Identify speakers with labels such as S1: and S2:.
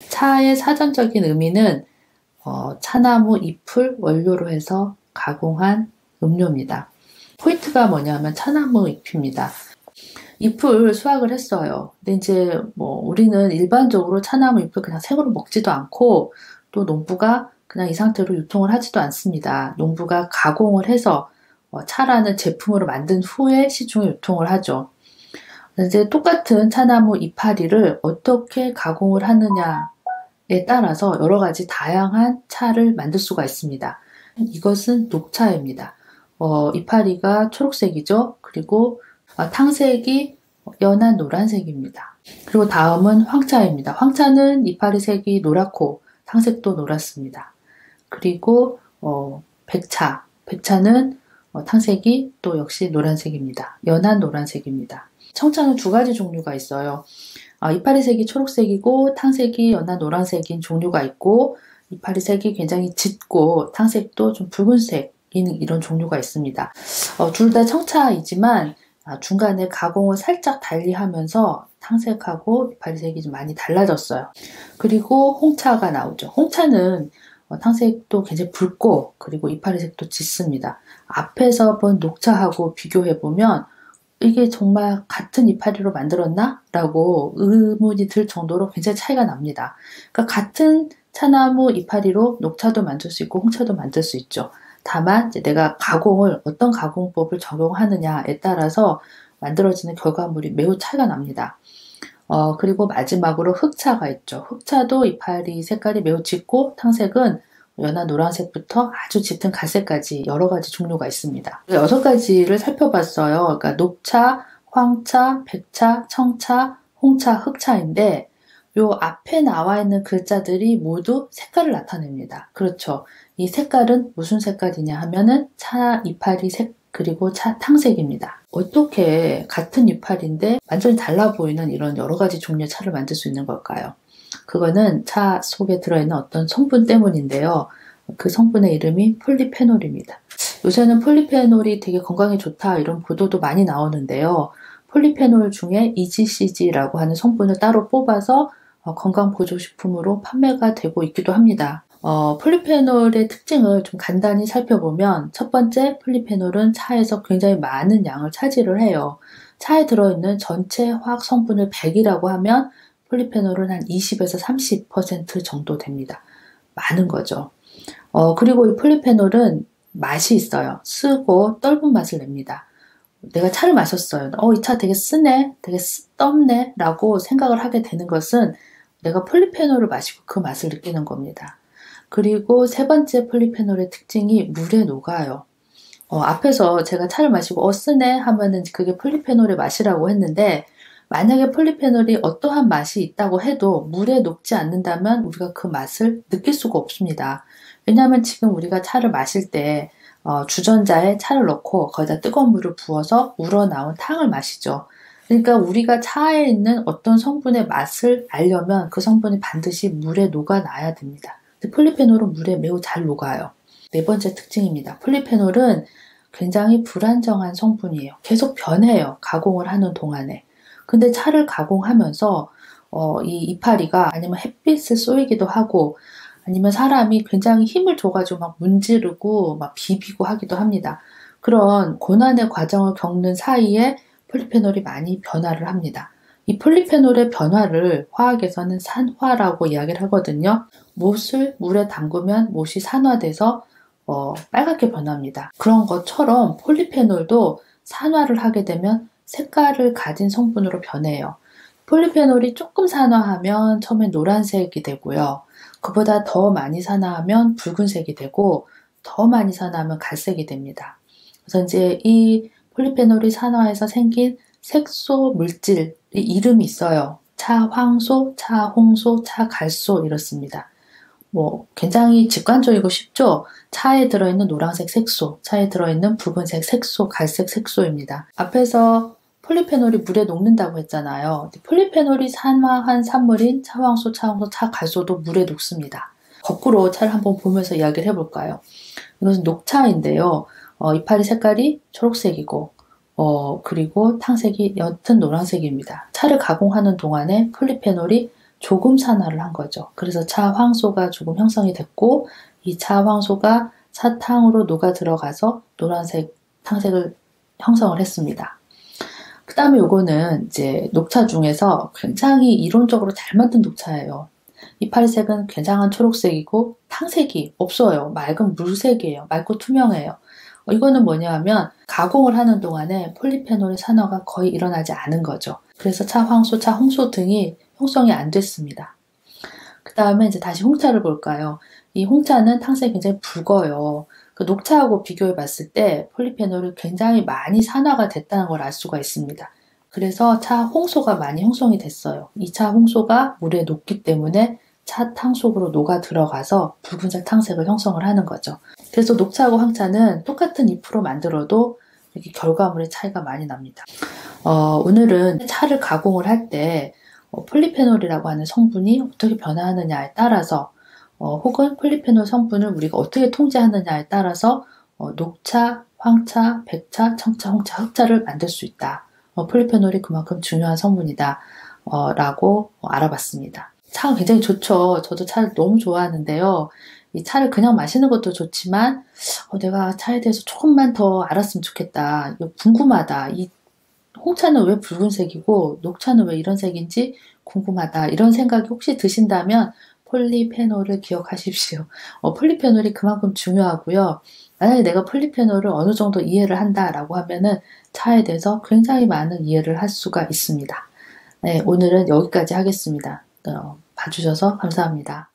S1: 차의 사전적인 의미는 차나무 잎을 원료로 해서 가공한 음료입니다. 포인트가 뭐냐면 차나무 잎입니다. 잎을 수확을 했어요. 근데 이제 우리는 일반적으로 차나무 잎을 그냥 생으로 먹지도 않고 또 농부가 그냥 이 상태로 유통을 하지도 않습니다. 농부가 가공을 해서 차라는 제품으로 만든 후에 시중에 유통을 하죠. 이제 똑같은 차나무 이파리를 어떻게 가공을 하느냐에 따라서 여러 가지 다양한 차를 만들 수가 있습니다. 이것은 녹차입니다. 이파리가 초록색이죠. 그리고 탕색이 연한 노란색입니다. 그리고 다음은 황차입니다. 황차는 이파리 색이 노랗고 탕색도 노랗습니다. 그리고 백차는 탕색이 또 역시 노란색입니다. 연한 노란색입니다. 청차는 두 가지 종류가 있어요. 이파리 색이 초록색이고 탕색이 연한 노란색인 종류가 있고, 이파리 색이 굉장히 짙고 탕색도 좀 붉은색인 이런 종류가 있습니다. 둘 다 청차이지만 중간에 가공을 살짝 달리하면서 탕색하고 이파리색이 좀 많이 달라졌어요. 그리고 홍차가 나오죠. 홍차는 탕색도 굉장히 붉고 그리고 이파리색도 짙습니다. 앞에서 본 녹차하고 비교해보면 이게 정말 같은 이파리로 만들었나? 라고 의문이 들 정도로 굉장히 차이가 납니다. 그러니까 같은 차나무 이파리로 녹차도 만들 수 있고 홍차도 만들 수 있죠. 다만 내가 가공을 어떤 가공법을 적용하느냐에 따라서 만들어지는 결과물이 매우 차이가 납니다. 그리고 마지막으로 흑차가 있죠. 흑차도 이파리 색깔이 매우 짙고 탕색은 연한 노란색부터 아주 짙은 갈색까지 여러 가지 종류가 있습니다. 6가지를 살펴봤어요. 그러니까 녹차, 황차, 백차, 청차, 홍차, 흑차인데 요 앞에 나와 있는 글자들이 모두 색깔을 나타냅니다. 그렇죠. 이 색깔은 무슨 색깔이냐 하면은 차 이파리 색 그리고 차 탕색입니다. 어떻게 같은 이파리인데 완전히 달라 보이는 이런 여러 가지 종류의 차를 만들 수 있는 걸까요? 그거는 차 속에 들어있는 어떤 성분 때문인데요. 그 성분의 이름이 폴리페놀입니다. 요새는 폴리페놀이 되게 건강에 좋다 이런 보도도 많이 나오는데요. 폴리페놀 중에 EGCG라고 하는 성분을 따로 뽑아서 건강보조식품으로 판매가 되고 있기도 합니다. 폴리페놀의 특징을 좀 간단히 살펴보면 첫 번째, 폴리페놀은 차에서 굉장히 많은 양을 차지를 해요. 차에 들어있는 전체 화학 성분을 100이라고 하면 폴리페놀은 한 20에서 30% 정도 됩니다. 많은 거죠. 그리고 이 폴리페놀은 맛이 있어요. 쓰고 떫은 맛을 냅니다. 내가 차를 마셨어요. 이 차 되게 쓰네, 되게 떫네 라고 생각을 하게 되는 것은 내가 폴리페놀을 마시고 그 맛을 느끼는 겁니다. 그리고 세 번째 폴리페놀의 특징이 물에 녹아요. 앞에서 제가 차를 마시고 쓰네 하면은 그게 폴리페놀의 맛이라고 했는데, 만약에 폴리페놀이 어떠한 맛이 있다고 해도 물에 녹지 않는다면 우리가 그 맛을 느낄 수가 없습니다. 왜냐하면 지금 우리가 차를 마실 때 주전자에 차를 넣고 거기다 뜨거운 물을 부어서 우러나온 탕을 마시죠. 그러니까 우리가 차에 있는 어떤 성분의 맛을 알려면 그 성분이 반드시 물에 녹아나야 됩니다. 폴리페놀은 물에 매우 잘 녹아요. 네 번째 특징입니다. 폴리페놀은 굉장히 불안정한 성분이에요. 계속 변해요. 가공을 하는 동안에. 근데 차를 가공하면서 이 이파리가 아니면 햇빛을 쏘이기도 하고 아니면 사람이 굉장히 힘을 줘가지고 막 문지르고 막 비비고 하기도 합니다. 그런 고난의 과정을 겪는 사이에 폴리페놀이 많이 변화를 합니다. 이 폴리페놀의 변화를 화학에서는 산화라고 이야기를 하거든요. 못을 물에 담그면 못이 산화돼서 빨갛게 변합니다. 그런 것처럼 폴리페놀도 산화를 하게 되면 색깔을 가진 성분으로 변해요. 폴리페놀이 조금 산화하면 처음에 노란색이 되고요. 그보다 더 많이 산화하면 붉은색이 되고 더 많이 산화하면 갈색이 됩니다. 그래서 이제 이 폴리페놀이 산화해서 생긴 색소 물질이 이름이 있어요. 차황소, 차홍소, 차갈소 이렇습니다. 굉장히 직관적이고 쉽죠? 차에 들어있는 노란색 색소, 차에 들어있는 붉은색 색소, 갈색 색소입니다. 앞에서 폴리페놀이 물에 녹는다고 했잖아요. 폴리페놀이 산화한 산물인 차황소, 차홍소, 차갈소도 물에 녹습니다. 거꾸로 차를 한번 보면서 이야기를 해볼까요? 이것은 녹차인데요. 이파리 색깔이 초록색이고 그리고 탕색이 옅은 노란색입니다. 차를 가공하는 동안에 폴리페놀이 조금 산화를 한 거죠. 그래서 차 황소가 조금 형성이 됐고 이 차 황소가 사탕으로 녹아 들어가서 노란색 탕색을 형성을 했습니다. 그 다음에 요거는 이제 녹차 중에서 굉장히 이론적으로 잘 만든 녹차예요. 이파리색은 굉장한 초록색이고 탕색이 없어요. 맑은 물색이에요. 맑고 투명해요. 이거는 뭐냐 하면 가공을 하는 동안에 폴리페놀의 산화가 거의 일어나지 않은 거죠. 그래서 차 황소, 차 홍소 등이 형성이 안 됐습니다. 그 다음에 이제 다시 홍차를 볼까요? 이 홍차는 탕색이 굉장히 붉어요. 그 녹차하고 비교해 봤을 때 폴리페놀이 굉장히 많이 산화가 됐다는 걸 알 수가 있습니다. 그래서 차 홍소가 많이 형성이 됐어요. 이 차 홍소가 물에 녹기 때문에 차 탕 속으로 녹아 들어가서 붉은색 탕색을 형성을 하는 거죠. 그래서 녹차하고 황차는 똑같은 잎으로 만들어도 이렇게 결과물의 차이가 많이 납니다. 오늘은 차를 가공을 할 때 폴리페놀이라고 하는 성분이 어떻게 변화하느냐에 따라서 혹은 폴리페놀 성분을 우리가 어떻게 통제하느냐에 따라서 녹차, 황차, 백차, 청차, 홍차, 흑차를 만들 수 있다. 폴리페놀이 그만큼 중요한 성분이다 라고 알아봤습니다. 차가 굉장히 좋죠. 저도 차를 너무 좋아하는데요. 이 차를 그냥 마시는 것도 좋지만 내가 차에 대해서 조금만 더 알았으면 좋겠다. 이거 궁금하다. 이 홍차는 왜 붉은색이고 녹차는 왜 이런 색인지 궁금하다. 이런 생각이 혹시 드신다면 폴리페놀을 기억하십시오. 폴리페놀이 그만큼 중요하고요. 만약에 내가 폴리페놀을 어느 정도 이해를 한다라고 하면은 차에 대해서 굉장히 많은 이해를 할 수가 있습니다. 네, 오늘은 여기까지 하겠습니다. 봐주셔서 감사합니다.